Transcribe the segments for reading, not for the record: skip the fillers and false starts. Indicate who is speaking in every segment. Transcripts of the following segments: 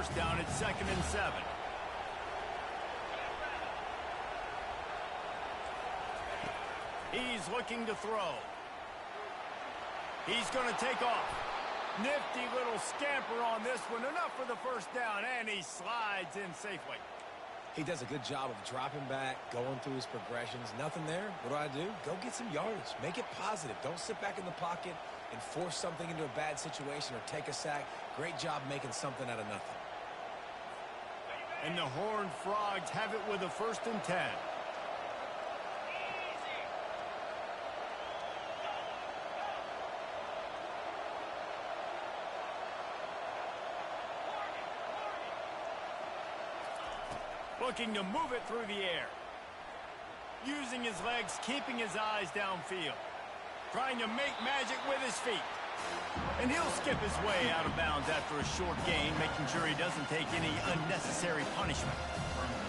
Speaker 1: first down at 2nd and 7. He's looking to throw. He's going to take off. Nifty little scamper on this one. Enough for the first down, and he slides in safely.
Speaker 2: He does a good job of dropping back, going through his progressions. Nothing there. What do? Go get some yardage. Make it positive. Don't sit back in the pocket and force something into a bad situation or take a sack. Great job making something out of nothing.
Speaker 1: And the Horned Frogs have it with a 1st and 10. Looking to move it through the air. Using his legs, keeping his eyes downfield. Trying to make magic with his feet. And he'll skip his way out of bounds after a short gain, making sure he doesn't take any unnecessary punishment.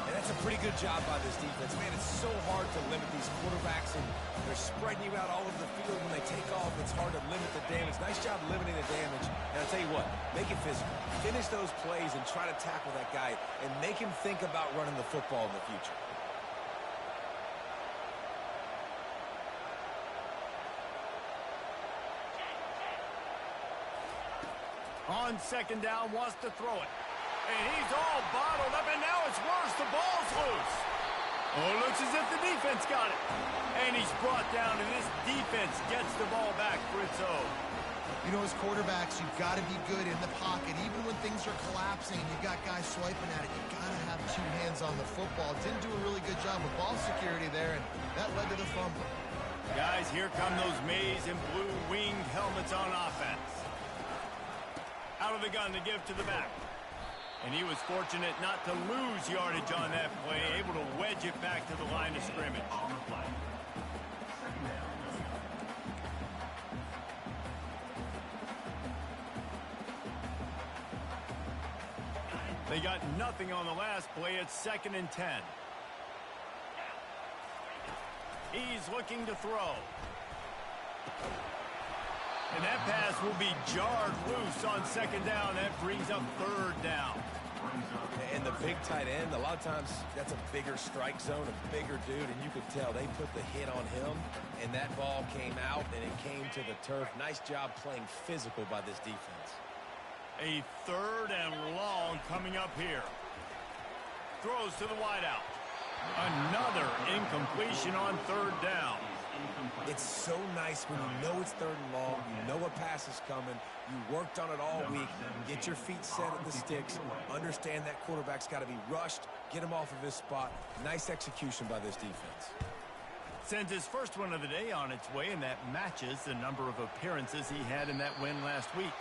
Speaker 2: And that's a pretty good job by this defense. Man, it's so hard to limit these quarterbacks, and they're spreading you out all over the field. When they take off, it's hard to limit the damage. Nice job limiting the damage. And I'll tell you what, make it physical. Finish those plays and try to tackle that guy and make him think about running the football in the future.
Speaker 1: On 2nd down, wants to throw it. And he's all bottled up, and now it's worse. The ball's loose. Oh, looks as if the defense got it. And he's brought down, and this defense gets the ball back for its own.
Speaker 3: You know, as quarterbacks, you've got to be good in the pocket. Even when things are collapsing, you've got guys swiping at it. You've got to have 2 hands on the football. Didn't do a really good job with ball security there, and that led to the fumble.
Speaker 1: Guys, here come those maize and blue winged helmets on offense. Out of the gun to give to the back. And he was fortunate not to lose yardage on that play, able to wedge it back to the line of scrimmage. They got nothing on the last play. It's 2nd and 10. He's looking to throw. And that pass will be jarred loose on 2nd down. That brings up 3rd down.
Speaker 2: And the big tight end, a lot of times that's a bigger strike zone, a bigger dude, and you could tell they put the hit on him, and that ball came out, and it came to the turf. Nice job playing physical by this defense.
Speaker 1: A 3rd and long coming up here. Throws to the wideout. Another incompletion on 3rd down.
Speaker 2: It's so nice when you know it's 3rd and long, you know a pass is coming, you worked on it all week, get your feet set at the sticks, understand that quarterback's got to be rushed, get him off of his spot. Nice execution by this defense.
Speaker 1: Sends his first one of the day on its way, and that matches the number of appearances he had in that win last week.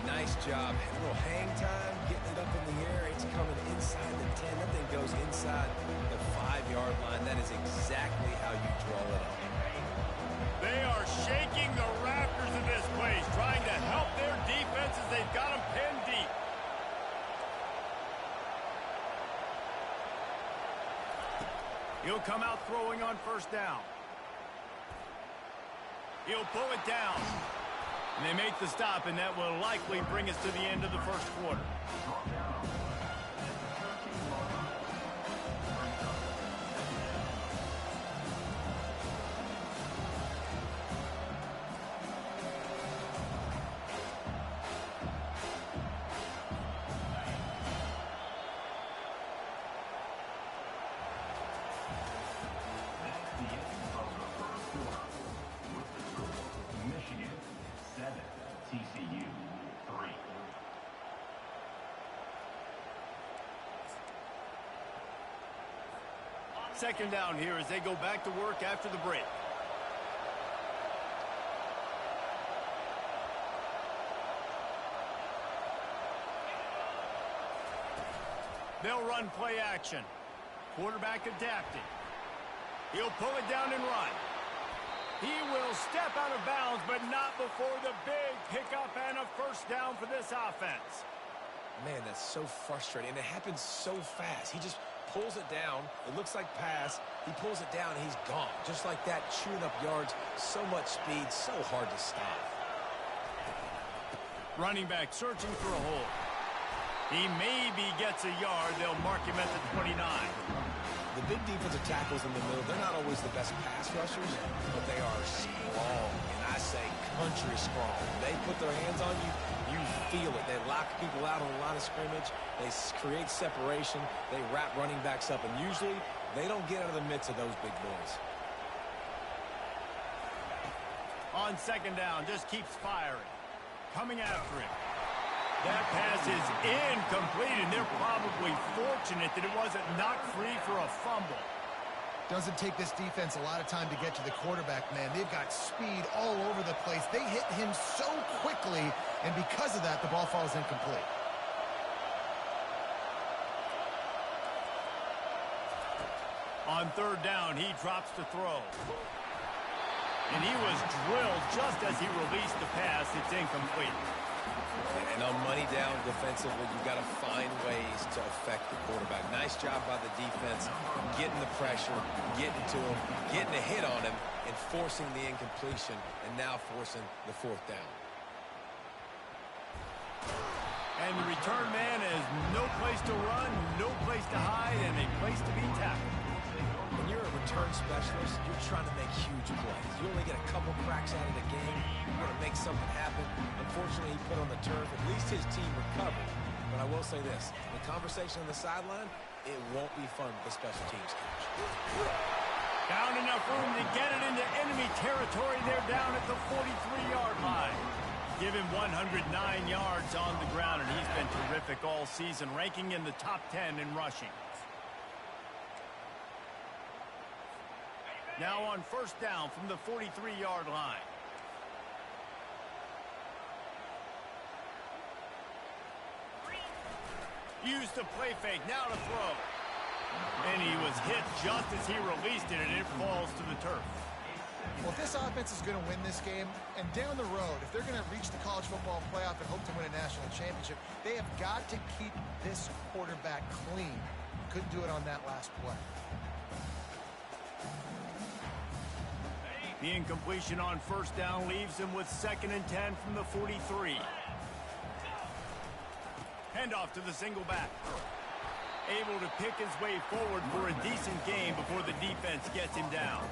Speaker 2: Nice job. A little hang time, getting it up in the air. It's coming inside the 10. That thing goes inside the 5-yard line. That is exactly how you draw it up.
Speaker 1: They are shaking the rafters of this place, trying to help their defense as they've got them pinned deep. He'll come out throwing on 1st down. He'll pull it down. And they make the stop, and that will likely bring us to the end of the 1st quarter. Second down here as they go back to work after the break. They'll run play action. Quarterback adapting. He'll pull it down and run. He will step out of bounds, but not before the big pickup and a 1st down for this offense.
Speaker 2: Man, that's so frustrating. And it happens so fast. He just pulls it down. It looks like pass. He pulls it down, and he's gone. Just like that, chewing up yards. So much speed, so hard to stop.
Speaker 1: Running back searching for a hole. He maybe gets a yard. They'll mark him at the 29.
Speaker 2: The big defensive tackles in the middle, they're not always the best pass rushers, but they are strong, and I say country strong. They put their hands on you, you feel it. They lock people out on the line of scrimmage. They create separation. They wrap running backs up, and usually they don't get out of the midst of those big boys.
Speaker 1: On second down, just keeps firing. Coming after him. That pass is incomplete, and they're probably fortunate that it wasn't knocked free for a fumble.
Speaker 3: Doesn't take this defense a lot of time to get to the quarterback, man. They've got speed all over the place. They hit him so quickly, and because of that, the ball falls incomplete.
Speaker 1: On third down, he drops to throw. And he was drilled just as he released the pass. It's incomplete.
Speaker 2: And on money down defensively, you've got to find ways to affect the quarterback. Nice job by the defense, getting the pressure, getting to him, getting a hit on him, and forcing the incompletion, and now forcing the fourth down.
Speaker 1: And the return man has no place to run, no place to hide, and a place to be tackled.
Speaker 2: When you're a return specialist, you're trying to make huge plays. You only get a couple cracks out of the game. You want to make something happen. Unfortunately, he put on the turf. At least his team recovered. But I will say this. The conversation on the sideline, it won't be fun with the special teams coach.
Speaker 1: Found enough room to get it into enemy territory. They're down at the 43-yard line. Give him 109 yards on the ground, and he's been terrific all season, ranking in the top 10 in rushing. Now on first down from the 43-yard line. Used the play fake, now to throw. And he was hit just as he released it, and it falls to the turf.
Speaker 3: Well, if this offense is going to win this game, and down the road, if they're going to reach the college football playoff and hope to win a national championship, they have got to keep this quarterback clean. Couldn't do it on that last play.
Speaker 1: The incompletion on first down leaves him with 2nd and 10 from the 43. Handoff to the single back. Able to pick his way forward for a decent game before the defense gets him down.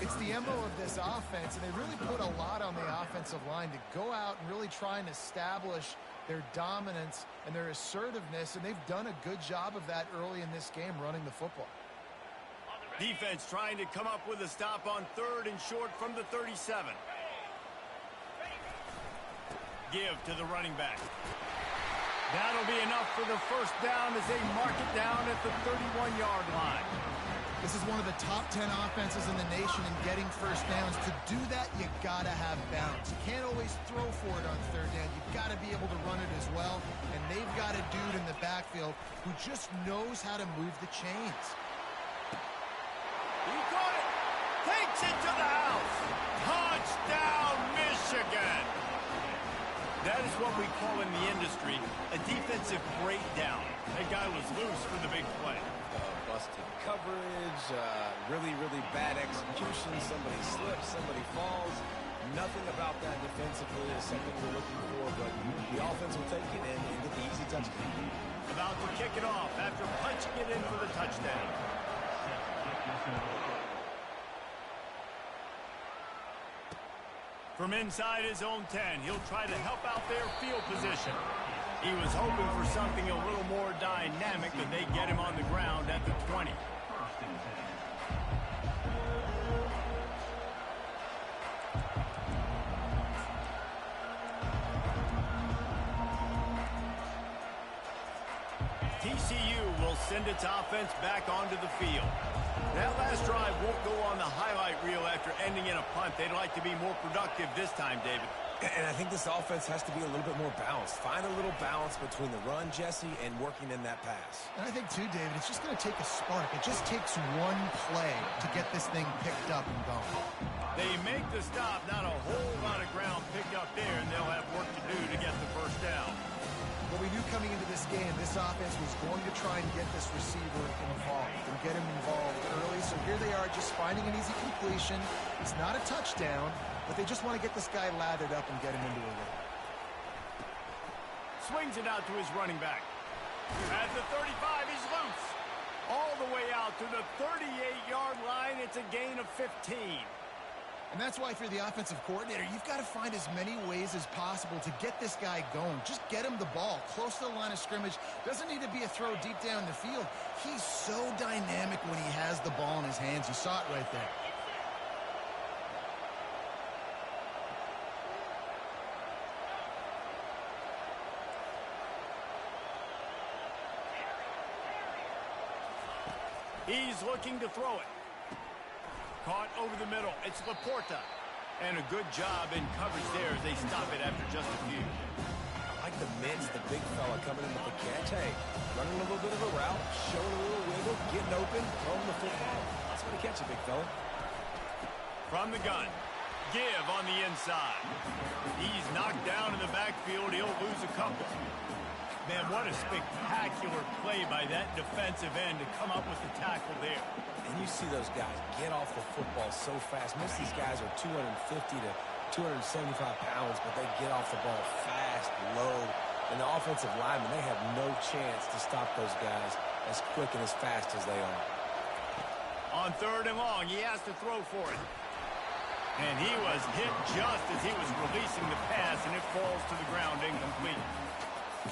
Speaker 3: It's the MO of this offense, and they really put a lot on the offensive line to go out and really try and establish their dominance and their assertiveness, and they've done a good job of that early in this game running the football.
Speaker 1: Defense trying to come up with a stop on 3rd and short from the 37. Give to the running back. That'll be enough for the first down as they mark it down at the 31-yard line.
Speaker 3: This is one of the top 10 offenses in the nation in getting first downs. To do that, you got to have balance. You can't always throw for it on third down. You've got to be able to run it as well. And they've got a dude in the backfield who just knows how to move the chains.
Speaker 1: He caught it. Takes it to the house. Touchdown, Michigan. That is what we call in the industry a defensive breakdown. That guy was loose for the big play.
Speaker 2: Busted coverage, really, really bad execution. Somebody slips, somebody falls. Nothing about that defensively is something we're looking for, but the offense will take it and get the easy touchdown.
Speaker 1: About to kick it off after punching it in for the touchdown. From inside his own 10, he'll try to help out their field position. He was hoping for something a little more dynamic, but they get him on the ground at the 20. TCU will send its offense back onto the field. That last drive won't go on the highlight reel after ending in a punt. They'd like to be more productive this time, David.
Speaker 2: And I think this offense has to be a little bit more balanced. Find a little balance between the run, Jesse, and working in that pass.
Speaker 3: And I think, too, David, it's just going to take a spark. It just takes one play to get this thing picked up and going.
Speaker 1: They make the stop. Not a whole lot of ground picked up there, and they'll have work to do to get the first down.
Speaker 3: Well, we knew coming into this game, this offense was going to try and get this receiver involved and get him involved early. So here they are just finding an easy completion. It's not a touchdown, but they just want to get this guy lathered up and get him into a rhythm.
Speaker 1: swings it out to his running back. At the 35, he's loose. All the way out to the 38-yard line. It's a gain of 15.
Speaker 3: And that's why if you're the offensive coordinator, you've got to find as many ways as possible to get this guy going. Just get him the ball close to the line of scrimmage. Doesn't need to be a throw deep down the field. He's so dynamic when he has the ball in his hands. You saw it right there.
Speaker 1: He's looking to throw it. Caught over the middle. It's Laporta. And a good job in coverage there as they stop it after just a few.
Speaker 2: I like the mix, the big fella coming in with the catch. Hey, running a little bit of a route, showing a little wiggle, getting open, throwing the football. That's going to catch a big fella.
Speaker 1: From the gun. Give on the inside. He's knocked down in the backfield. He'll lose a couple. Man, what a spectacular play by that defensive end to come up with the tackle there.
Speaker 2: And you see those guys get off the football so fast. Most of these guys are 250 to 275 pounds, but they get off the ball fast, low. And the offensive linemen, they have no chance to stop those guys as quick and as fast as they are.
Speaker 1: On 3rd and long, he has to throw for it. And he was hit just as he was releasing the pass, and it falls to the ground incomplete.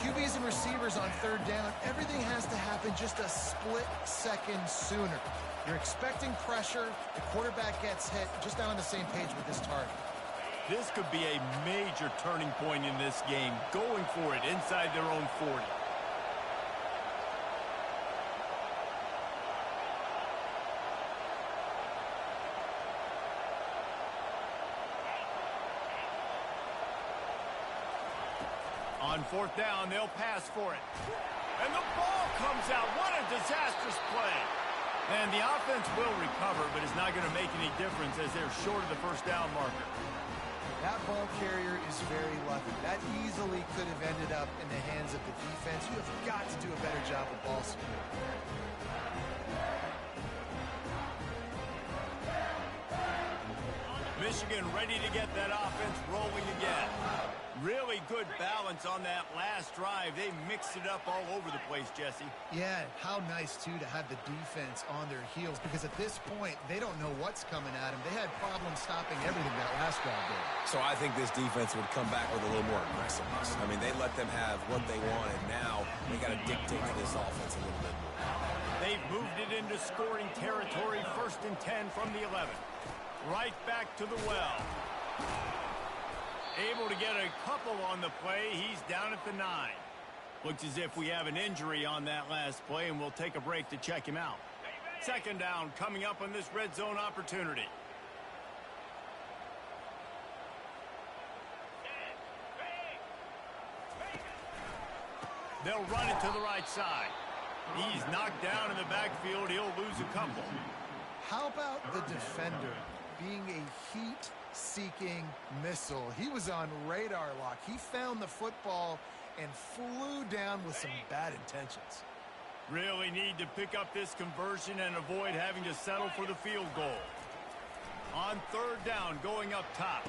Speaker 3: QBs and receivers on 3rd down, everything has to happen just a split second sooner. You're expecting pressure, the quarterback gets hit, just not on the same page with this target.
Speaker 1: This could be a major turning point in this game, going for it inside their own 40. On 4th down, they'll pass for it. And the ball comes out. What a disastrous play. And the offense will recover, but it's not going to make any difference as they're short of the 1st down marker.
Speaker 3: That ball carrier is very lucky. That easily could have ended up in the hands of the defense. You have got to do a better job with ball security.
Speaker 1: Michigan ready to get that offense rolling again. Really good balance on that last drive. They mixed it up all over the place, Jesse.
Speaker 3: Yeah, how nice, too, to have the defense on their heels, because at this point, they don't know what's coming at them. They had problems stopping everything that last drive did.
Speaker 2: So I think this defense would come back with a little more aggressiveness. I mean, they let them have what they wanted. Now they got to dictate to this offense a little bit more.
Speaker 1: They've moved it into scoring territory. 1st and 10 from the 11. Right back to the well. Able to get a couple on the play. He's down at the 9. Looks as if we have an injury on that last play, and we'll take a break to check him out. 2nd down coming up on this red zone opportunity. They'll run it to the right side. He's knocked down in the backfield. He'll lose a couple.
Speaker 3: How about the defender being a heat-seeking missile? He was on radar lock. He found the football and flew down with some bad intentions.
Speaker 1: Really need to pick up this conversion and avoid having to settle for the field goal. On 3rd down, going up top.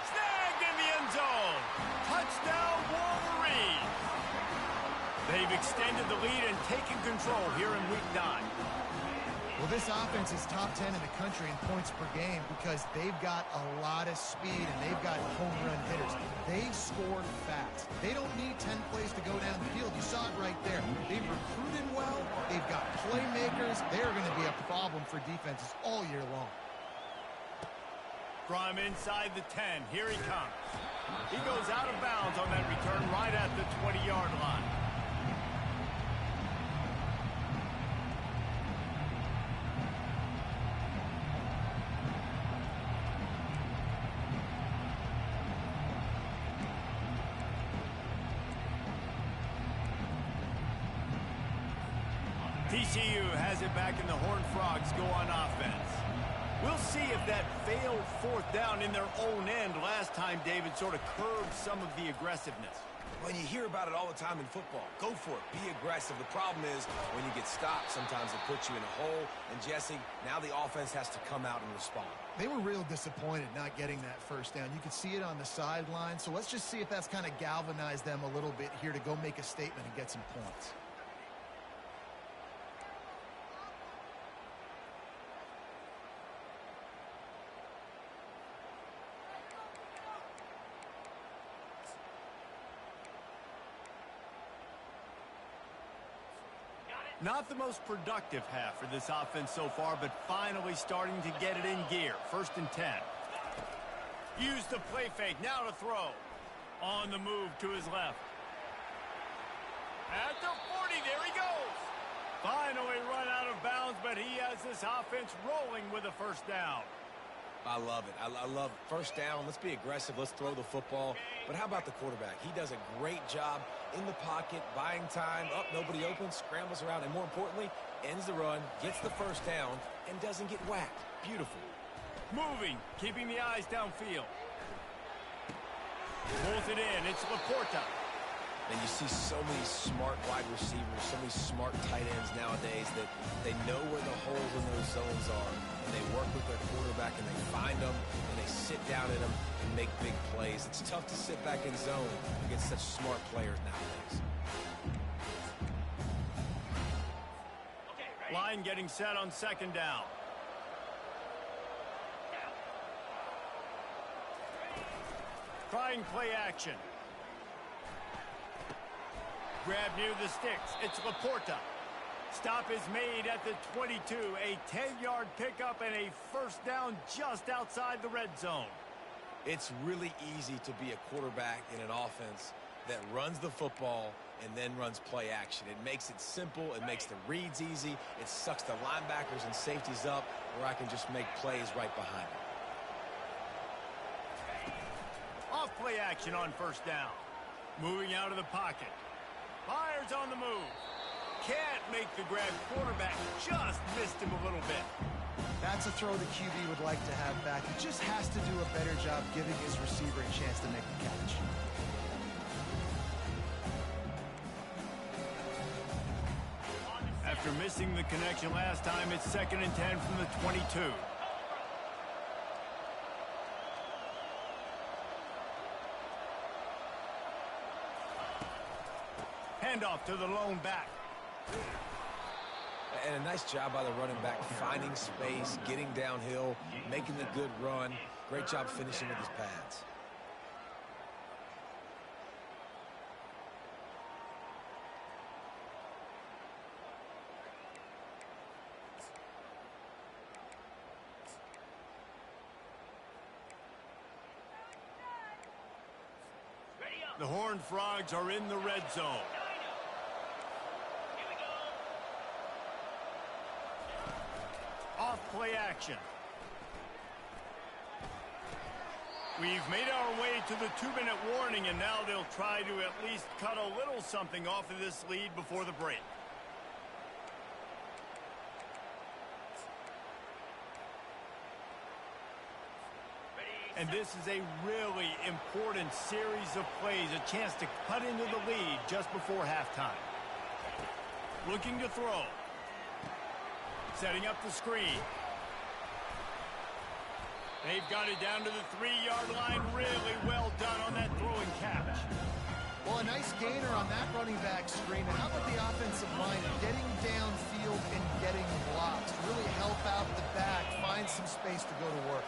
Speaker 1: Snagged in the end zone. Touchdown, Wolverines. They've extended the lead and taken control here in Week 9.
Speaker 3: Well, this offense is top 10 in the country in points per game because they've got a lot of speed and they've got home run hitters. They score fast. They don't need 10 plays to go down the field. You saw it right there. They've recruited well. They've got playmakers. They're going to be a problem for defenses all year long.
Speaker 1: From inside the 10, here he comes. He goes out of bounds on that return right at the 20-yard line. TCU has it back and the Horned Frogs go on offense. We'll see if that failed 4th down in their own end last time, David, sort of curbed some of the aggressiveness.
Speaker 2: Well, you hear about it all the time in football. Go for it. Be aggressive. The problem is when you get stopped, sometimes it puts you in a hole. And, Jesse, now the offense has to come out and respond.
Speaker 3: They were real disappointed not getting that first down. You could see it on the sideline. So let's just see if that's kind of galvanized them a little bit here to go make a statement and get some points.
Speaker 1: Not the most productive half for this offense so far, but finally starting to get it in gear. 1st and 10. Use the play fake. Now to throw. On the move to his left. At the 40, there he goes. Finally run out of bounds, but he has this offense rolling with a first down.
Speaker 2: I love it. I love first down. Let's be aggressive. Let's throw the football. But how about the quarterback? He does a great job in the pocket, buying time. Up, nobody open, scrambles around, and more importantly, ends the run, gets the first down, and doesn't get whacked. Beautiful.
Speaker 1: Moving, keeping the eyes downfield. Pulls it in. It's Laporta.
Speaker 2: And you see so many smart wide receivers, so many smart tight ends nowadays that they know where the holes in those zones are, and they work with their quarterback, and they find them, and they sit down in them and make big plays. It's tough to sit back in zone against such smart players nowadays.
Speaker 1: Line getting set on 2nd down. Trying play action. Grab near the sticks. It's Laporta. Stop is made at the 22. A 10-yard pickup and a first down just outside the red zone.
Speaker 2: It's really easy to be a quarterback in an offense that runs the football and then runs play action. It makes it simple. It makes the reads easy. It sucks the linebackers and safeties up where I can just make plays right behind them.
Speaker 1: Off play action on 1st down. Moving out of the pocket. Fires on the move. Can't make the grab. Quarterback just missed him a little bit.
Speaker 3: That's a throw the QB would like to have back. He just has to do a better job giving his receiver a chance to make the catch.
Speaker 1: After missing the connection last time, it's 2nd and 10 from the 22. Handoff to the lone back.
Speaker 2: And a nice job by the running back, finding space, getting downhill, making the good run. Great job finishing with his pads.
Speaker 1: The Horned Frogs are in the red zone. Off play action. We've made our way to the 2-minute warning, and now they'll try to at least cut a little something off of this lead before the break. And this is a really important series of plays, a chance to cut into the lead just before halftime. Looking to throw. Setting up the screen. They've got it down to the 3-yard line. Really well done on that throwing catch.
Speaker 3: Well, a nice gainer on that running back screen. And how about the offensive line getting downfield and getting blocks to really help out the back, find some space to go to work.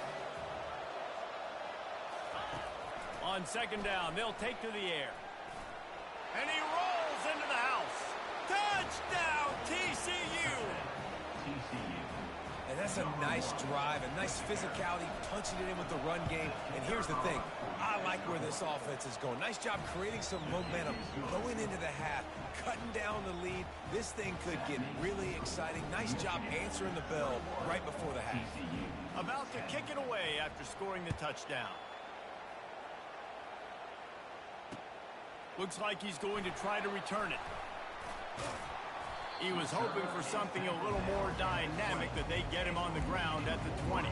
Speaker 1: On 2nd down, they'll take to the air. And he rolls into the house. Touchdown, TCU!
Speaker 2: And that's a nice drive, a nice physicality, punching it in with the run game. And here's the thing. I like where this offense is going. Nice job creating some momentum, going into the half, cutting down the lead. This thing could get really exciting. Nice job answering the bell right before the half.
Speaker 1: About to kick it away after scoring the touchdown. Looks like he's going to try to return it. He was hoping for something a little more dynamic, that they get him on the ground at the 20.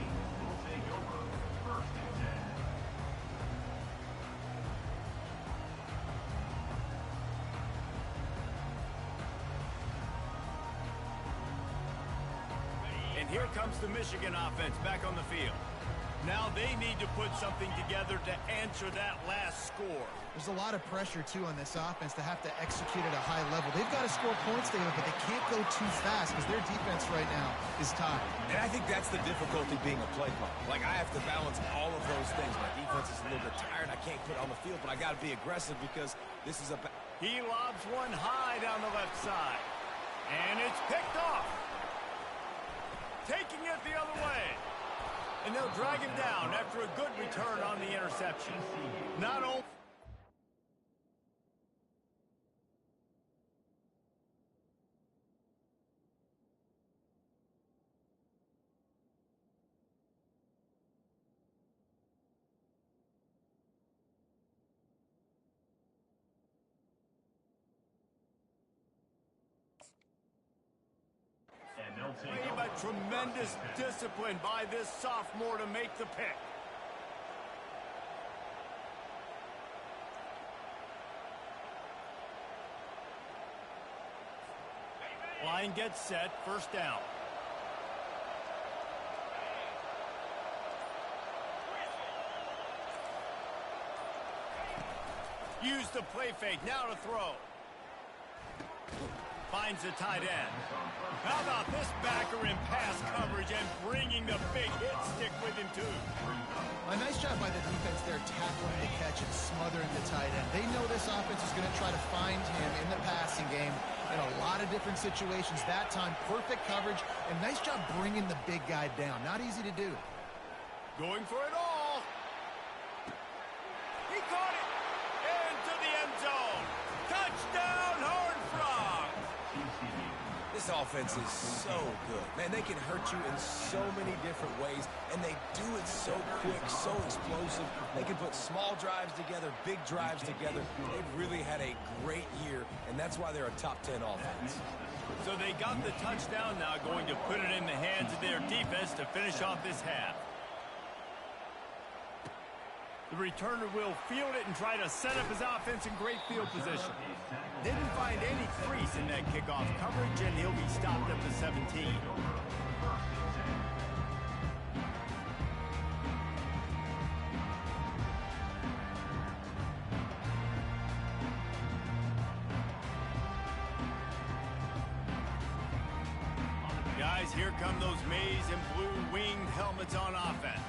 Speaker 1: here comes the Michigan offense back on the field. Now they need to put something together to answer that last score.
Speaker 3: There's a lot of pressure, too, on this offense to have to execute at a high level. They've got to score points, David, but they can't go too fast because their defense right now is tied.
Speaker 2: And I think that's the difficulty being a play caller. Like, I have to balance all of those things. My defense is a little bit tired. I can't put it on the field, but I got to be aggressive because this is a...
Speaker 1: He lobs one high down the left side. And it's picked off. Taking it the other way. And they'll drag him down after a good return on the interception. Not only... But tremendous discipline by this sophomore to make the pick. Line gets set, first down. Use the play fake, now to throw. Finds the tight end. How about this backer in pass coverage and bringing the big hit stick with him, too?
Speaker 3: A nice job by the defense there, tackling the catch and smothering the tight end. They know this offense is going to try to find him in the passing game in a lot of different situations. That time, perfect coverage, and nice job bringing the big guy down. Not easy to do.
Speaker 1: Going for it all. He caught it. Into the end zone. Touchdown, Horned Frogs.
Speaker 2: This offense is so good. Man, they can hurt you in so many different ways, and they do it so quick, so explosive. They can put small drives together, big drives together. They've really had a great year, and that's why they're a top 10 offense.
Speaker 1: So they got the touchdown, now going to put it in the hands of their defense to finish off this half. The returner will field it and try to set up his offense in great field position. Didn't find any crease in that kickoff coverage, and he'll be stopped at the 17. Guys, here come those maize and blue winged helmets on offense.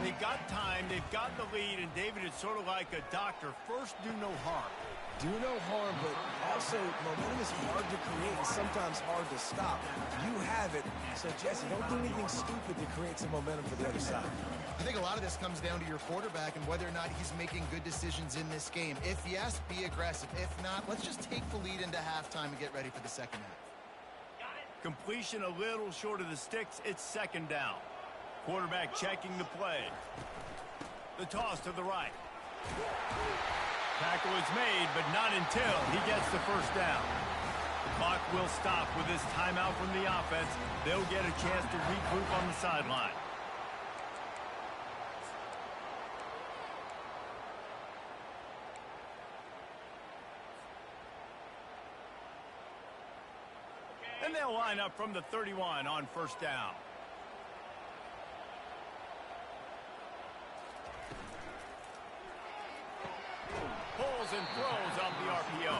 Speaker 1: They got time, they've got the lead, and David, it's sort of like a doctor. First, do no harm.
Speaker 2: Do no harm, but also momentum is hard to create and sometimes hard to stop. You have it, so Jesse, don't do anything stupid to create some momentum for the other side.
Speaker 3: I think a lot of this comes down to your quarterback and whether or not he's making good decisions in this game. If yes, be aggressive. If not, let's just take the lead into halftime and get ready for the second half.
Speaker 1: Completion a little short of the sticks. It's second down. Quarterback checking the play. The toss to the right. Tackle is made, but not until he gets the first down. The clock will stop with this timeout from the offense. They'll get a chance to regroup on the sideline. And they'll line up from the 31 on first down. Pulls and throws off the RPO.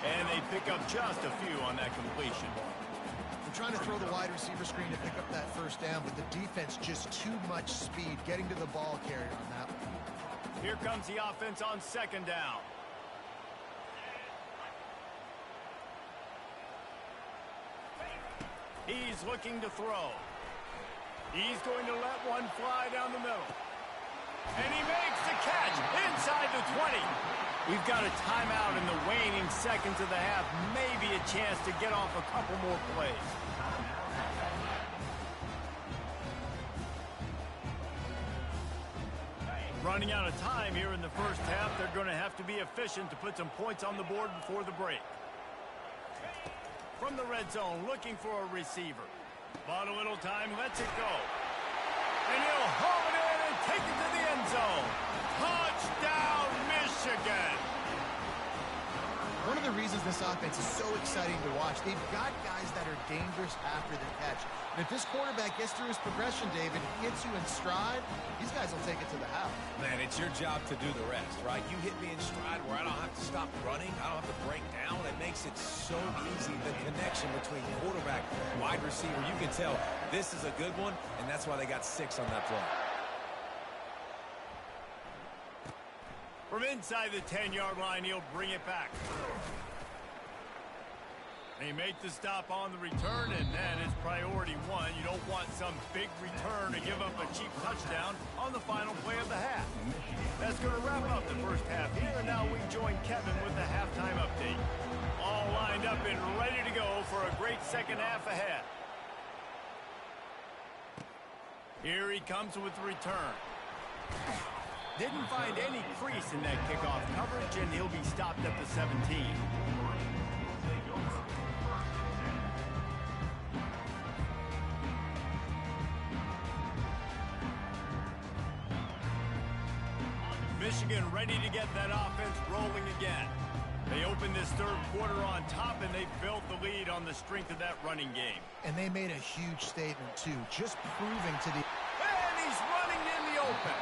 Speaker 1: And they pick up just a few on that completion.
Speaker 3: They're trying to throw the wide receiver screen to pick up that first down, but the defense just too much speed getting to the ball carrier on that one.
Speaker 1: Here comes the offense on second down. He's looking to throw. He's going to let one fly down the middle. And he makes the catch inside the 20. We've got a timeout in the waning seconds of the half. Maybe a chance to get off a couple more plays. Running out of time here in the first half. They're going to have to be efficient to put some points on the board before the break. From the red zone, looking for a receiver. Bought a little time, lets it go. And he'll haul it in and take it to the end zone. Touchdown, Michigan!
Speaker 3: One of the reasons this offense is so exciting to watch, they've got guys that are dangerous after the catch. And if this quarterback gets through his progression, David, hits you in stride, these guys will take it to the house.
Speaker 2: Man, it's your job to do the rest, right? You hit me in stride where I don't have to stop running. I don't have to break down. It makes it so easy, the connection between quarterback and wide receiver. You can tell this is a good one, and that's why they got 6 on that play.
Speaker 1: From inside the 10-yard line, he'll bring it back. They make the stop on the return, and that is priority one. You don't want some big return to give up a cheap touchdown on the final play of the half. That's going to wrap up the first half here, and now we join Kevin with the halftime update. All lined up and ready to go for a great second half ahead. Here he comes with the return. Didn't find any crease in that kickoff coverage, and he'll be stopped at the 17. Michigan ready to get that offense rolling again. They opened this third quarter on top, and they built the lead on the strength of that running game.
Speaker 3: And they made a huge statement, too, just proving to the...
Speaker 1: And he's running in the open.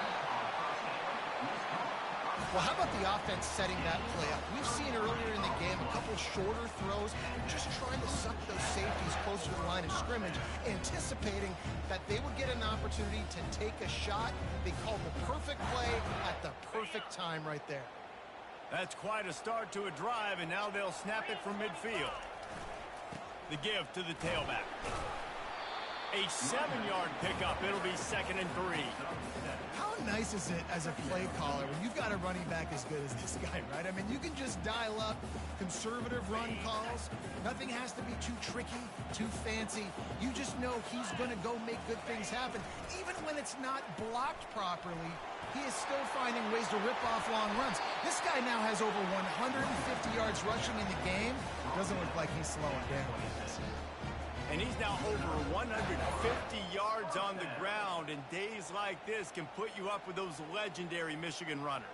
Speaker 3: Well, how about the offense setting that play up? We've seen earlier in the game a couple shorter throws, just trying to suck those safeties closer to the line of scrimmage, anticipating that they would get an opportunity to take a shot. They called the perfect play at the perfect time right there.
Speaker 1: That's quite a start to a drive, and now they'll snap it from midfield. The give to the tailback. A 7-yard pickup. It'll be 2nd and 3.
Speaker 3: How nice is it as a play caller when you've got a running back as good as this guy, right? I mean, you can just dial up conservative run calls. Nothing has to be too tricky, too fancy. You just know he's going to go make good things happen. Even when it's not blocked properly, he is still finding ways to rip off long runs. This guy now has over 150 yards rushing in the game. It doesn't look like he's slowing down.
Speaker 1: And he's now over 150 yards on the ground, and days like this can put you up with those legendary Michigan runners.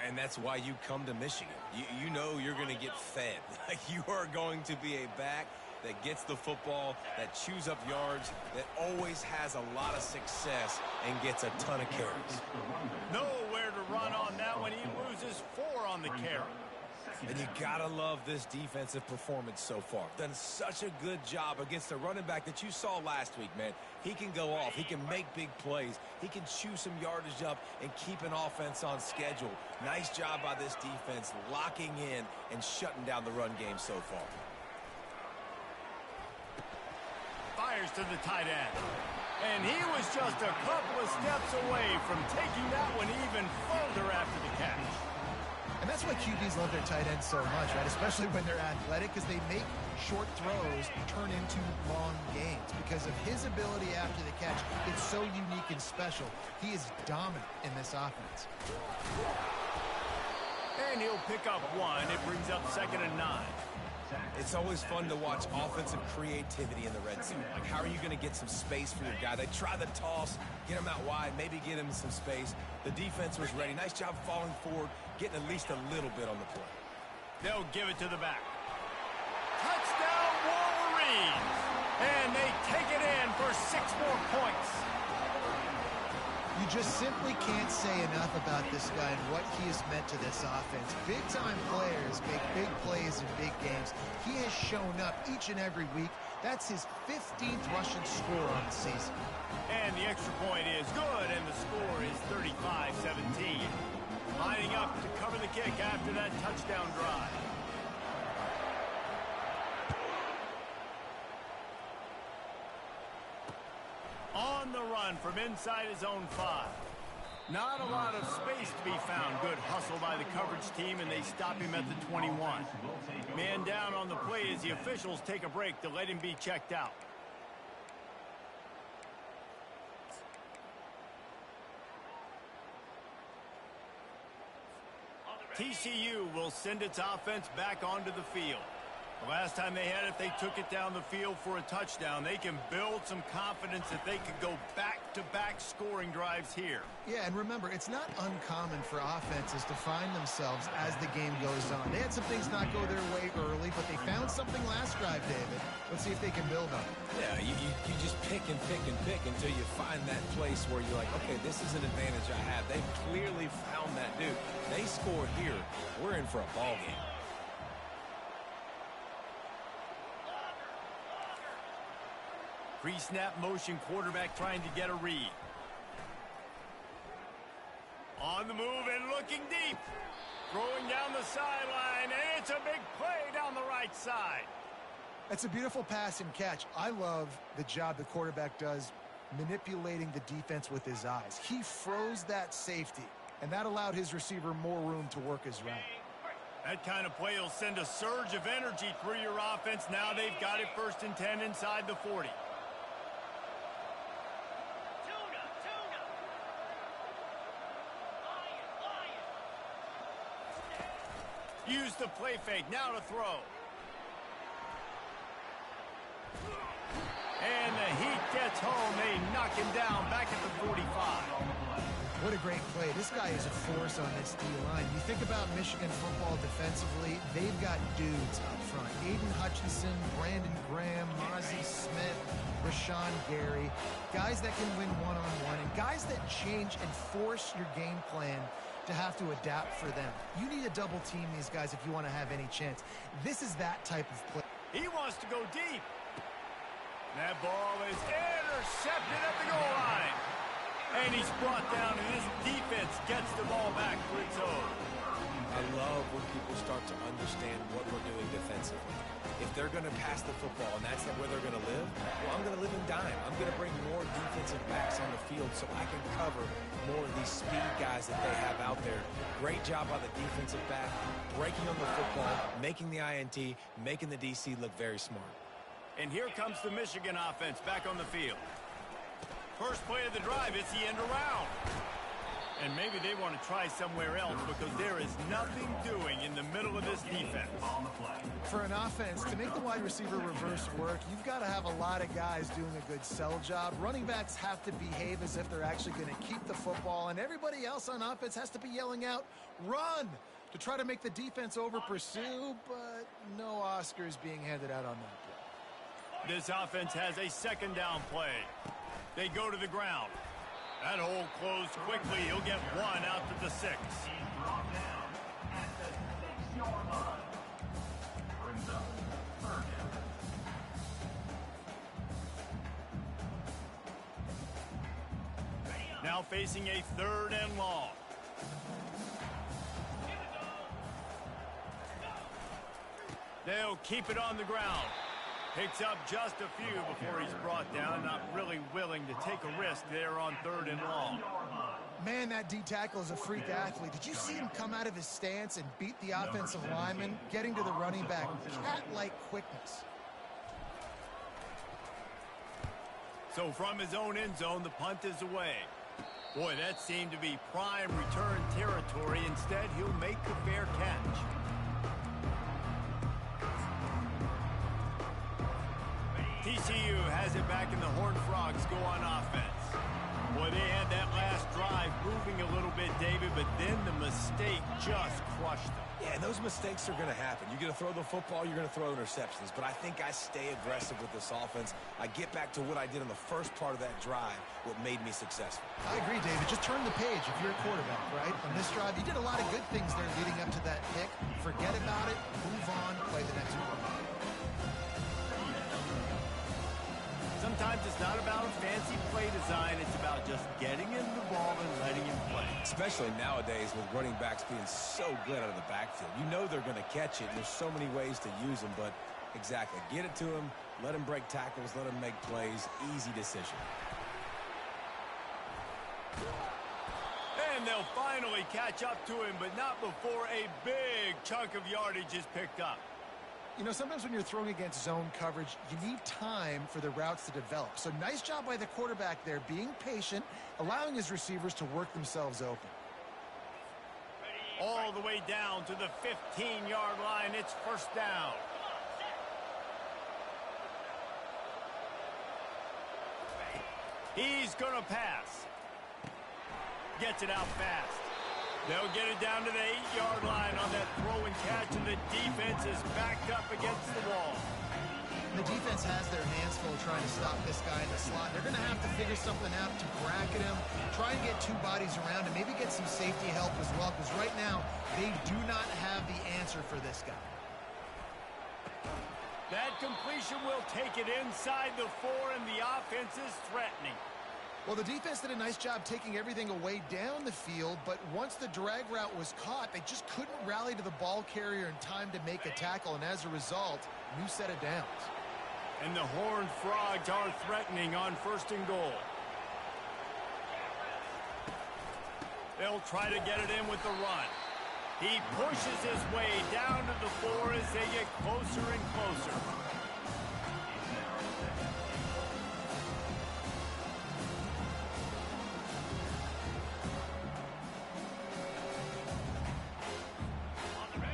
Speaker 2: And that's why you come to Michigan. You know you're going to get fed. You are going to be a back that gets the football, that chews up yards, that always has a lot of success and gets a ton of carries.
Speaker 1: Nowhere to run on that when he loses 4 on the carry.
Speaker 2: And you gotta love this defensive performance so far. Done such a good job against the running back that you saw last week, man. He can go off. He can make big plays. He can chew some yardage up and keep an offense on schedule. Nice job by this defense locking in and shutting down the run game so far.
Speaker 1: Fires to the tight end. And he was just a couple of steps away from taking that one even further after the catch.
Speaker 3: And that's why QBs love their tight ends so much, right? Especially when they're athletic, because they make short throws turn into long gains. Because of his ability after the catch, it's so unique and special. He is dominant in this offense.
Speaker 1: And he'll pick up 1. It brings up 2nd and 9.
Speaker 2: It's always fun to watch offensive creativity in the red zone. Like, how are you going to get some space for your guy? They try the toss, get him out wide, maybe get him some space. The defense was ready. Nice job falling forward, getting at least a little bit on the play.
Speaker 1: They'll give it to the back. Touchdown, Wolverines! And they take it in for 6 more points.
Speaker 3: You just simply can't say enough about this guy and what he has meant to this offense. Big-time players make big plays in big games. He has shown up each and every week. That's his 15th rushing score on the season.
Speaker 1: And the extra point is good, and the score is 35-17. Lining up to cover the kick after that touchdown drive. On the run from inside his own 5. Not a lot of space to be found. Good hustle by the coverage team, and they stop him at the 21. Man down on the play as the officials take a break to let him be checked out. TCU will send its offense back onto the field. Last time they had it, they took it down the field for a touchdown. They can build some confidence that they could go back-to-back scoring drives here.
Speaker 3: Yeah, and remember, it's not uncommon for offenses to find themselves as the game goes on. They had some things not go their way early, but they found something last drive, David. Let's see if they can build on it.
Speaker 2: Yeah, you just pick and pick and pick until you find that place where you're like, okay, this is an advantage I have. They've clearly found that dude. They score here, we're in for a ball game.
Speaker 1: Pre-snap motion, quarterback trying to get a read. On the move and looking deep. Throwing down the sideline, and it's a big play down the right side.
Speaker 3: That's a beautiful pass and catch. I love the job the quarterback does manipulating the defense with his eyes. He froze that safety, and that allowed his receiver more room to work his route.
Speaker 1: That kind of play will send a surge of energy through your offense. Now they've got it 1st and 10 inside the 40. Use the play fake, now to throw. And the heat gets home. They knock him down back at the 45.
Speaker 3: What a great play. This guy is a force on this D-line. You think about Michigan football defensively, they've got dudes up front. Aiden Hutchinson, Brandon Graham, Mozzie Smith, Rashawn Gary. Guys that can win one-on-one and guys that change and force your game plan to have to adapt for them. You need to double team these guys if you want to have any chance. This is that type of play.
Speaker 1: He wants to go deep. That ball is intercepted at the goal line. And he's brought down, and his defense gets the ball back for its own.
Speaker 2: I love when people start to understand what we're doing defensively. If they're going to pass the football and that's where they're going to live, well, I'm going to live in dime. I'm going to bring more defensive backs on the field so I can cover more of these speed guys that they have out there. Great job by the defensive back, breaking on the football, making the INT, making the DC look very smart.
Speaker 1: And here comes the Michigan offense back on the field. First play of the drive, it's the end around. And maybe they want to try somewhere else because there is nothing doing in the middle of this defense.
Speaker 3: For an offense, to make the wide receiver reverse work, you've got to have a lot of guys doing a good sell job. Running backs have to behave as if they're actually going to keep the football, and everybody else on offense has to be yelling out, run, to try to make the defense over-pursue, but no Oscars being handed out on that play.
Speaker 1: This offense has a 2nd down play. They go to the ground. That hole closed quickly. He'll get 1 out to the 6. Now facing a 3rd and long. They'll keep it on the ground. Picks up just a few before he's brought down. Not really willing to take a risk there on 3rd and long.
Speaker 3: Man, that D-tackle is a freak athlete. Did you see him come out of his stance and beat the offensive lineman, getting to the running back? Cat-like quickness.
Speaker 1: So from his own end zone, the punt is away. Boy, that seemed to be prime return territory. Instead, he'll make the fair catch. TCU has it back, and the Horned Frogs go on offense. Boy, they had that last drive moving a little bit, David, but then the mistake just crushed them.
Speaker 2: Yeah, and those mistakes are going to happen. You're going to throw the football, you're going to throw interceptions. But I think I stay aggressive with this offense. I get back to what I did in the first part of that drive, what made me successful.
Speaker 3: I agree, David. Just turn the page if you're a quarterback, right? On this drive, you did a lot of good things there leading up to that pick. Forget about it, move on, play the next one.
Speaker 1: Sometimes it's not about a fancy play design. It's about just getting him the ball and letting him play.
Speaker 2: Especially nowadays with running backs being so good out of the backfield. You know they're going to catch it. There's so many ways to use them, but exactly. Get it to him, let him break tackles, let him make plays. Easy decision.
Speaker 1: And they'll finally catch up to him, but not before a big chunk of yardage is picked up.
Speaker 3: You know, sometimes when you're throwing against zone coverage, you need time for the routes to develop. So nice job by the quarterback there, being patient, allowing his receivers to work themselves open.
Speaker 1: All the way down to the 15-yard line. It's 1st down. He's going to pass. Gets it out fast. They'll get it down to the 8-yard line on that throw and catch, and the defense is backed up against the wall.
Speaker 3: The defense has their hands full trying to stop this guy in the slot. They're going to have to figure something out to bracket him, try and get two bodies around him, maybe get some safety help as well, because right now they do not have the answer for this guy.
Speaker 1: That completion will take it inside the 4, and the offense is threatening.
Speaker 3: Well, the defense did a nice job taking everything away down the field, but once the drag route was caught, they just couldn't rally to the ball carrier in time to make a tackle, and as a result, new set of downs.
Speaker 1: And the Horned Frogs are threatening on 1st and goal. They'll try to get it in with the run. He pushes his way down to the 4 as they get closer and closer.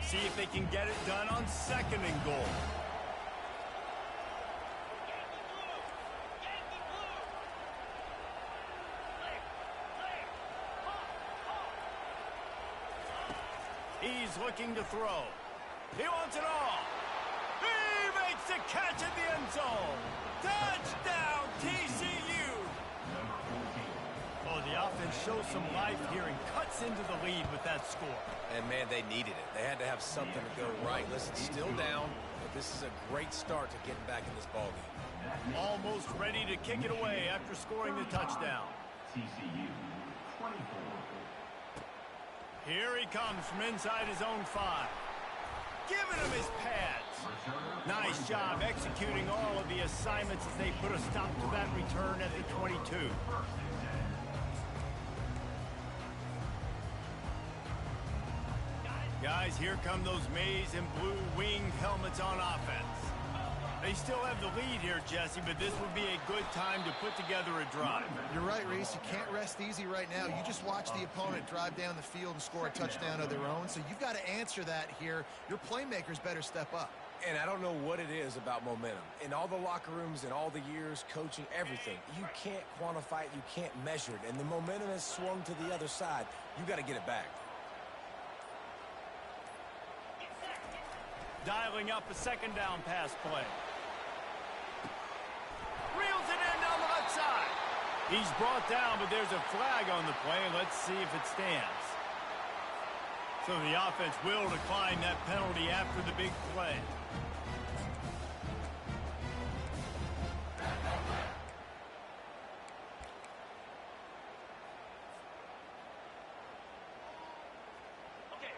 Speaker 1: See if they can get it done on 2nd and goal. He's looking to throw. He wants it all. He makes the catch in the end zone. Touchdown, TCU. Oh, the offense shows some life here and cuts into the lead with that score.
Speaker 2: And, man, they needed it. They had to have something to go right. Listen, still down, but this is a great start to getting back in this ballgame.
Speaker 1: Almost ready to kick it away after scoring the touchdown.
Speaker 4: TCU 24.
Speaker 1: Here he comes from inside his own 5. Giving him his pads. Nice job executing all of the assignments as they put a stop to that return at the 22. Guys, here come those maize and blue winged helmets on offense. They still have the lead here, Jesse, but this would be a good time to put together a drive.
Speaker 3: You're right, Reese. You can't rest easy right now. You just watch the opponent drive down the field and score a touchdown of their own, so you've got to answer that here. Your playmakers better step up.
Speaker 2: And I don't know what it is about momentum. In all the locker rooms, in all the years, coaching, everything, you can't quantify it, you can't measure it. And the momentum has swung to the other side. You got to get it back.
Speaker 1: Dialing up a 2nd down pass play. Reels it in down the left side. He's brought down, but there's a flag on the play. Let's see if it stands. So the offense will decline that penalty after the big play.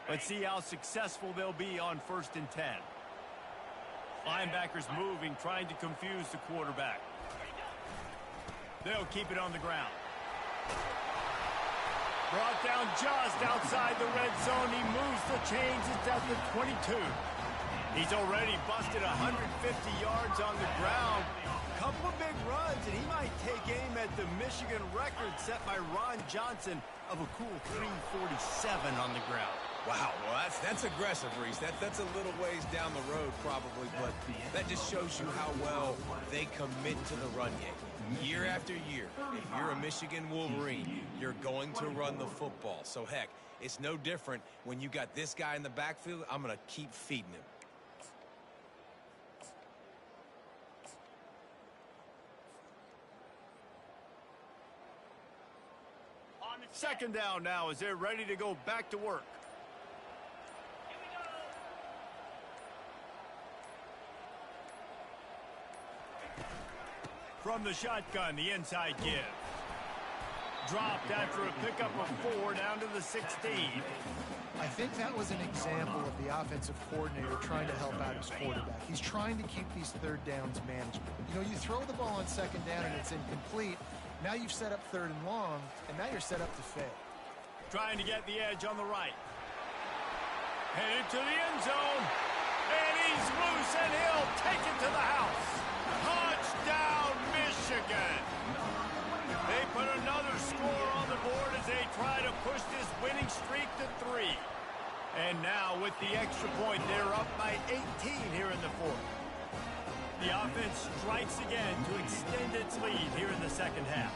Speaker 1: Let's see how successful they'll be on 1st and 10. Linebackers moving, trying to confuse the quarterback. They'll keep it on the ground. Brought down just outside the red zone. He moves the chains. It's at the 22. He's already busted 150 yards on the ground. Couple of big runs, and he might take aim at the Michigan record set by Ron Johnson of a cool 347 on the ground.
Speaker 2: Wow, well, that's aggressive, Reese. That's a little ways down the road probably, but that just shows you how well they commit to the run game. Year after year, if you're a Michigan Wolverine, you're going to run the football. So, heck, it's no different when you got this guy in the backfield. I'm going to keep feeding him.
Speaker 1: 2nd down now as they're ready to go back to work. From the shotgun, the inside give. Dropped after a pickup of 4 down to the 16.
Speaker 3: I think that was an example of the offensive coordinator trying to help out his quarterback. He's trying to keep these 3rd downs manageable. You know, you throw the ball on 2nd down and it's incomplete. Now you've set up 3rd and long, and now you're set up to fail.
Speaker 1: Trying to get the edge on the right. Headed to the end zone. And he's loose, and he'll take it to the house. Touchdown, Michigan. They put another score on the board as they try to push this winning streak to 3. And now with the extra point, they're up by 18 here in the 4th. The offense strikes again to extend its lead here in the second half.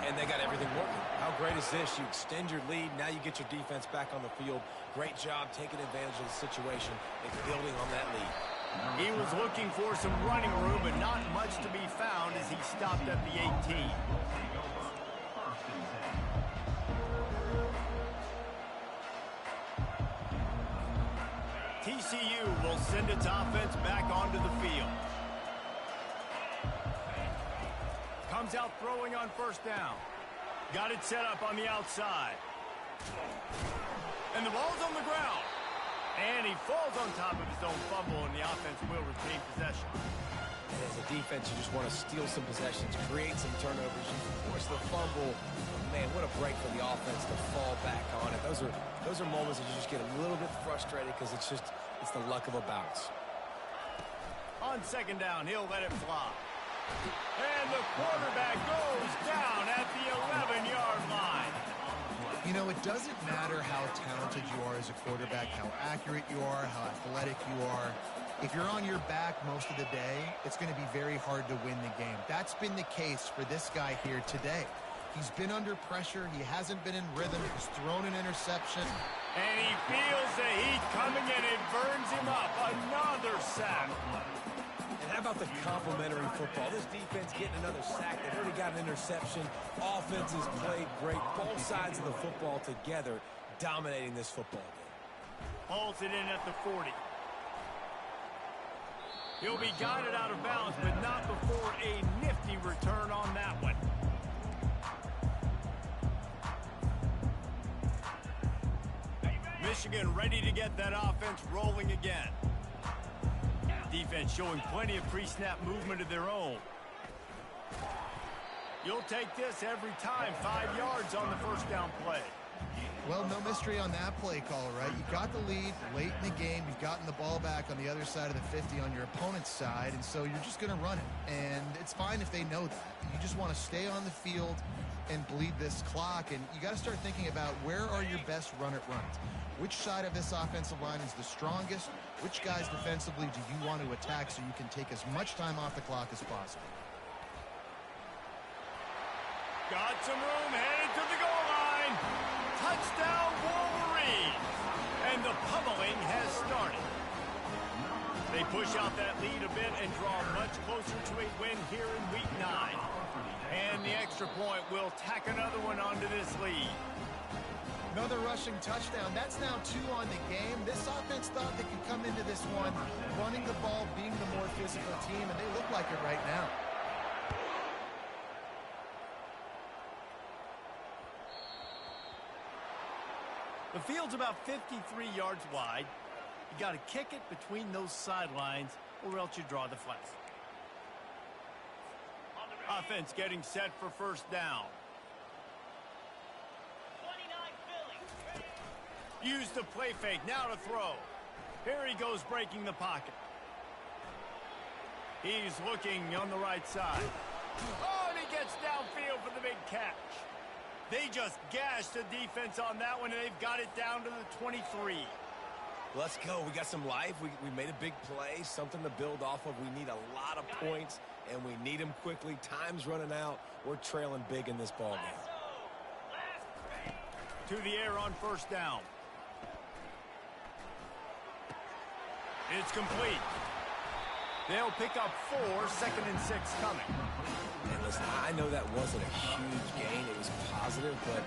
Speaker 2: And they got everything working. How great is this? You extend your lead. Now you get your defense back on the field. Great job taking advantage of the situation and building on that lead.
Speaker 1: He was looking for some running room, but not much to be found as he stopped at the 18. TCU will send its offense back onto the field. Comes out throwing on first down. Got it set up on the outside. And the ball's on the ground. And he falls on top of his own fumble, and the offense will retain possession.
Speaker 2: And as a defense, you just want to steal some possessions, create some turnovers, you force the fumble. Man, what a break for the offense to fall back on it. Those are moments that you just get a little bit frustrated because it's the luck of a bounce.
Speaker 1: On second down, he'll let it fly. And the quarterback goes down at the 11-yard line.
Speaker 3: You know, it doesn't matter how talented you are as a quarterback, how accurate you are, how athletic you are. If you're on your back most of the day, it's going to be very hard to win the game. That's been the case for this guy here today. He's been under pressure. He hasn't been in rhythm. He's thrown an interception.
Speaker 1: And he feels the heat coming in. It burns him up. Another sack.
Speaker 2: And how about the complimentary football? This defense getting another sack. They've already got an interception. Offense has played great. Both sides of the football together dominating this football game.
Speaker 1: Hauls it in at the 40. He'll be guided out of bounds, but not before a nifty return on that one. Michigan ready to get that offense rolling again. Defense showing plenty of pre-snap movement of their own. You'll take this every time. 5 yards on the first down play.
Speaker 3: Well, no mystery on that play call, right? You got the lead late in the game. You've gotten the ball back on the other side of the 50 on your opponent's side, and so you're just going to run it. And it's fine if they know that. You just want to stay on the field and bleed this clock, and you got to start thinking about where are your best run-it-runs. Which side of this offensive line is the strongest? Which guys defensively do you want to attack so you can take as much time off the clock as possible?
Speaker 1: Got some room, headed to the goal line. Touchdown, Wolverine. And the pummeling has started. They push out that lead a bit and draw much closer to a win here in Week 9. And the extra point will tack another one onto this lead.
Speaker 3: Another rushing touchdown. That's now 2 on the game. This offense thought they could come into this one running the ball, being the more physical team, and they look like it right now.
Speaker 1: The field's about 53 yards wide. You got to kick it between those sidelines, or else you draw the flag. Offense getting set for first down. Use the play fake, now to throw. Here he goes breaking the pocket. He's looking on the right side. Oh, and he gets downfield for the big catch. They just gashed the defense on that one, and they've got it down to the 23.
Speaker 2: Let's go. We got some life. We made a big play, something to build off of. We need a lot of points, and we need them quickly. Time's running out. We're trailing big in this ball game.
Speaker 1: To the air on first down. It's complete. They'll pick up 4, 2nd and 6 coming.
Speaker 2: And listen, I know that wasn't a huge gain. It was positive, but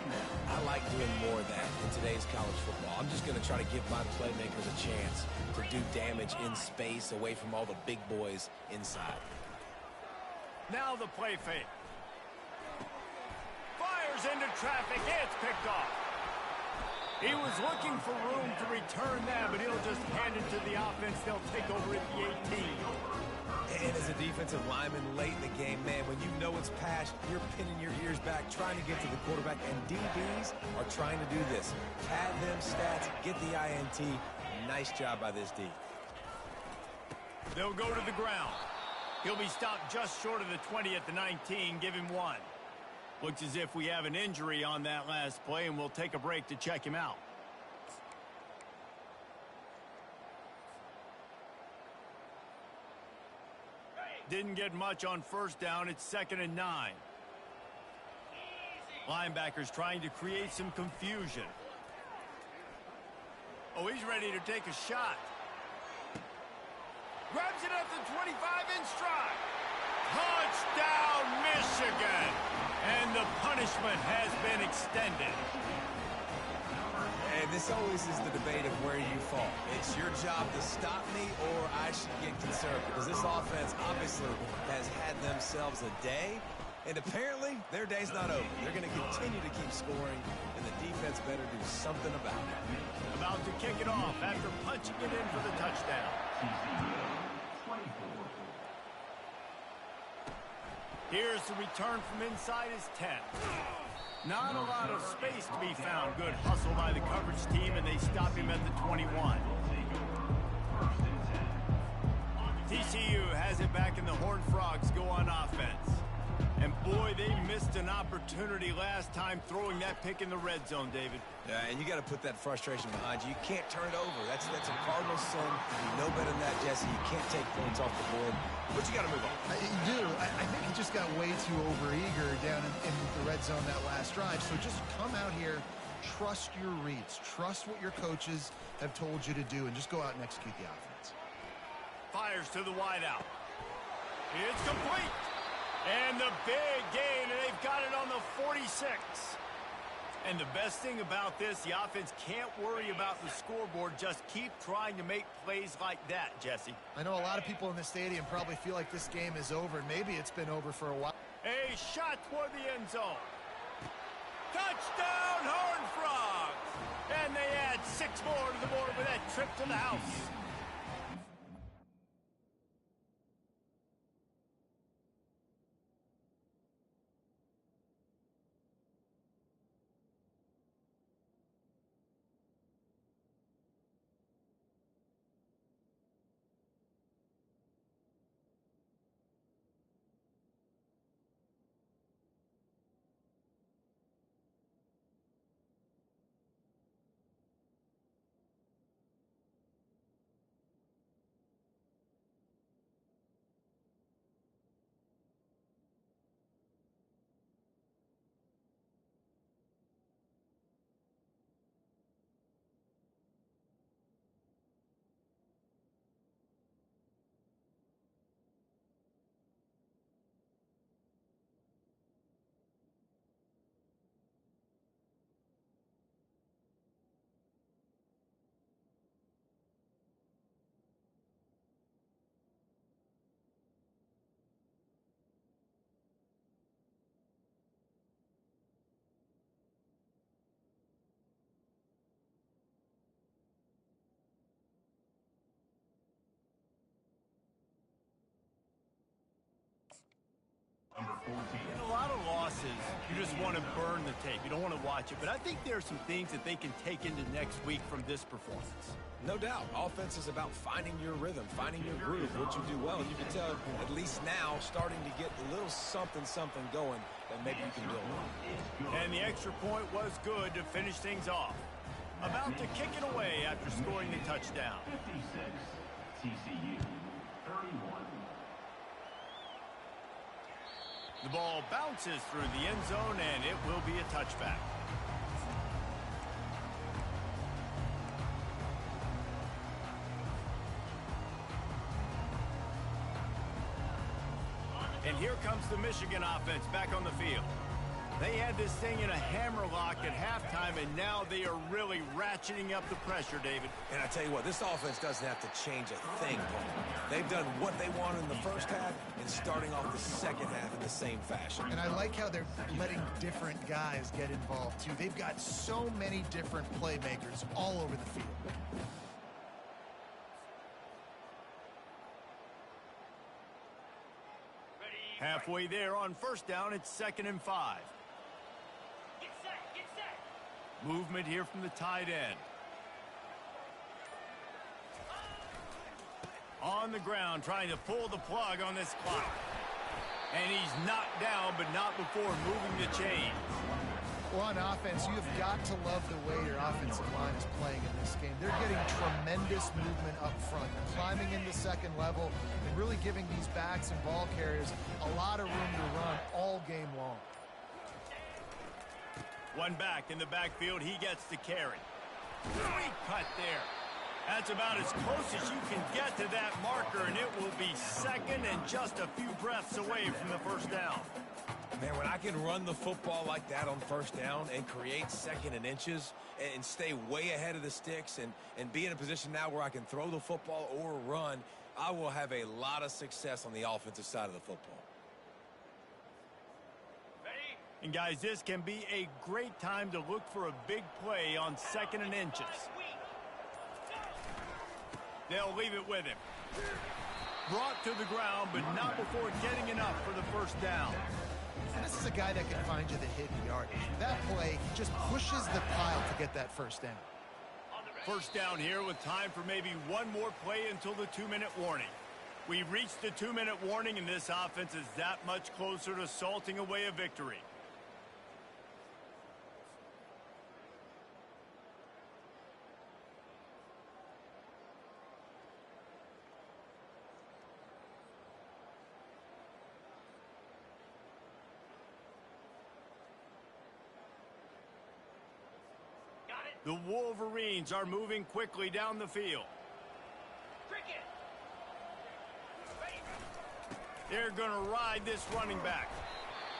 Speaker 2: I like doing more of that in today's college football. I'm just going to try to give my playmakers a chance to do damage in space away from all the big boys inside.
Speaker 1: Now the play fake. Fires into traffic. It's picked off. He was looking for room to return that, but he'll just hand it to the offense. They'll take over at the 18.
Speaker 2: And as a defensive lineman late in the game, man, when you know it's passed, you're pinning your ears back, trying to get to the quarterback, and DBs are trying to do this. Pad them stats, get the INT. Nice job by this D.
Speaker 1: They'll go to the ground. He'll be stopped just short of the 20 at the 19. Give him 1. Looks as if we have an injury on that last play, and we'll take a break to check him out. Didn't get much on first down. It's 2nd and 9. Linebackers trying to create some confusion. Oh, he's ready to take a shot. Grabs it at the 25 in stride. Touchdown, Michigan! And the punishment has been extended.
Speaker 2: And this always is the debate of where you fall. It's your job to stop me or I should get concerned because this offense obviously has had themselves a day. And apparently, their day's not over. They're going to continue to keep scoring, and the defense better do something about it.
Speaker 1: About to kick it off after punching it in for the touchdown. Here's the return from inside his 10. Not a lot of space to be found. Good hustle by the coverage team, and they stop him at the 21. TCU has it back, and the Horned Frogs go on offense. And boy, they missed an opportunity last time throwing that pick in the red zone, David.
Speaker 2: Yeah, and you got to put that frustration behind you. You can't turn it over. That's a cardinal sin. You know better than that, Jesse. You can't take points off the board. But you got to move on.
Speaker 3: You do. I think he just got way too overeager down in the red zone that last drive. So just come out here, trust your reads, trust what your coaches have told you to do, and just go out and execute the offense.
Speaker 1: Fires to the wideout. It's complete. And the big gain, and they've got it on the 46. And the best thing about this, the offense can't worry about the scoreboard. Just keep trying to make plays like that, Jesse.
Speaker 3: I know a lot of people in the stadium probably feel like this game is over. Maybe it's been over for a while.
Speaker 1: A shot toward the end zone. Touchdown, Horned Frogs! And they add 6 more to the board with that trip to the house. In a lot of losses, you just want to burn the tape. You don't want to watch it. But I think there are some things that they can take into next week from this performance.
Speaker 2: No doubt. Offense is about finding your rhythm, finding your groove, what you do well. And you can tell, at least now, starting to get a little something going that maybe you can build on.
Speaker 1: And the extra point was good to finish things off. About to kick it away after scoring the touchdown.
Speaker 4: 56, TCU, 31.
Speaker 1: The ball bounces through the end zone, and it will be a touchback. And here comes the Michigan offense back on the field. They had this thing in a hammerlock at halftime, and now they are really ratcheting up the pressure, David.
Speaker 2: And I tell you what, this offense doesn't have to change a thing, Paul. They've done what they wanted in the first half and starting off the second half in the same fashion.
Speaker 3: And I like how they're letting different guys get involved, too. They've got so many different playmakers all over the field.
Speaker 1: Halfway there on first down, it's 2nd and 5.
Speaker 5: Get set.
Speaker 1: Movement here from the tight end. On the ground, trying to pull the plug on this clock. And he's knocked down, but not before moving the chains.
Speaker 3: Well, on offense, you've got to love the way your offensive line is playing in this game. They're getting tremendous movement up front, climbing into second level, and really giving these backs and ball carriers a lot of room to run all game long.
Speaker 1: One back in the backfield, he gets the carry. Great cut there. That's about as close as you can get to that marker, and it will be second and just a few breaths away from the first down.
Speaker 2: Man, when I can run the football like that on first down and create second and inches and stay way ahead of the sticks and be in a position now where I can throw the football or run, I will have a lot of success on the offensive side of the football.
Speaker 1: And guys, this can be a great time to look for a big play on second and inches. They'll leave it with him. Brought to the ground, but not before getting enough for the first down.
Speaker 3: And this is a guy that can find you the hidden yardage. That play, he just pushes the pile to get that first down.
Speaker 1: First down here with time for maybe one more play until the 2-minute warning. We've reached the 2-minute warning, and this offense is that much closer to salting away a victory. The Wolverines are moving quickly down the field. They're going to ride this running back.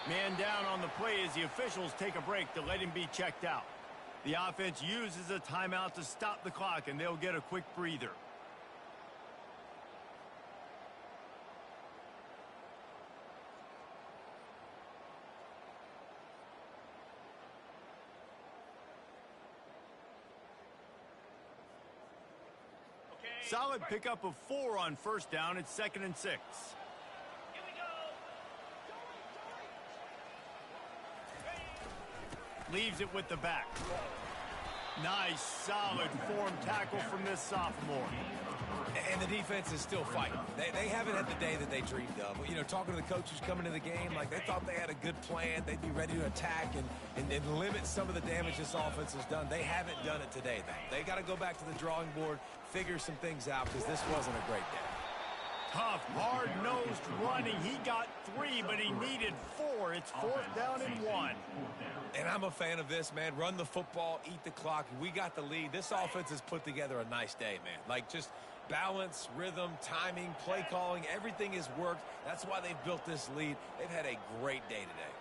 Speaker 1: Man down on the play as the officials take a break to let him be checked out. The offense uses a timeout to stop the clock, and they'll get a quick breather. Solid pickup of 4 on first down. It's 2nd and 6.
Speaker 5: Here we go.
Speaker 1: Leaves it with the back. Nice, solid form tackle from this sophomore.
Speaker 2: And the defense is still fighting. They haven't had the day that they dreamed of. You know, talking to the coaches coming to the game, like they thought they had a good plan. They'd be ready to attack and limit some of the damage this offense has done. They haven't done it today, though. They got to go back to the drawing board, figure some things out, because this wasn't a great day.
Speaker 1: Tough, hard-nosed running. He got 3, but he needed 4. It's 4th down and 1.
Speaker 2: And I'm a fan of this, man. Run the football, eat the clock. We got the lead. This offense has put together a nice day, man. Like, just balance, rhythm, timing, play calling, everything has worked. That's why they've built this lead. They've had a great day today.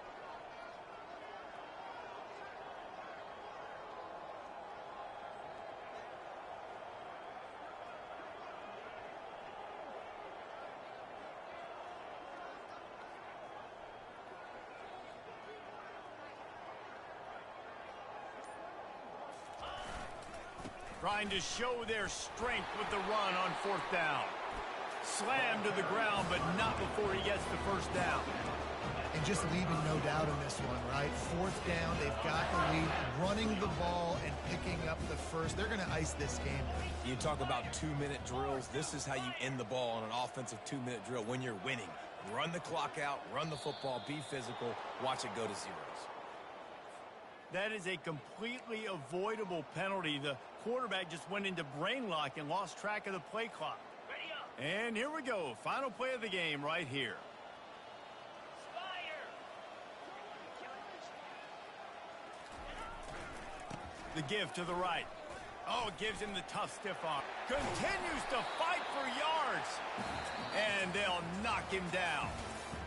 Speaker 1: Trying to show their strength with the run on 4th down. Slammed to the ground, but not before he gets the first down.
Speaker 3: And just leaving no doubt in this one, right? 4th down, they've got the lead, running the ball and picking up the first. They're going to ice this game.
Speaker 2: You talk about 2-minute drills. This is how you end the ball on an offensive 2-minute drill when you're winning. Run the clock out, run the football, be physical, watch it go to zeros.
Speaker 1: That is a completely avoidable penalty. The quarterback just went into brain lock and lost track of the play clock.
Speaker 5: Ready up.
Speaker 1: And here we go. Final play of the game right here. The give to the right. Oh, gives him the tough stiff arm. Continues to fight for yards. And they'll knock him down.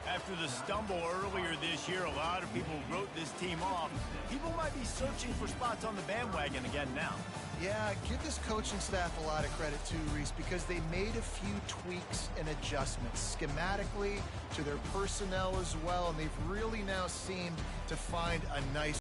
Speaker 1: After the stumble earlier this year, a lot of people wrote this team off. People might be searching for spots on the bandwagon again now.
Speaker 3: Yeah, give this coaching staff a lot of credit too, Reese, because they made a few tweaks and adjustments schematically to their personnel as well, and they've really now seemed to find a nice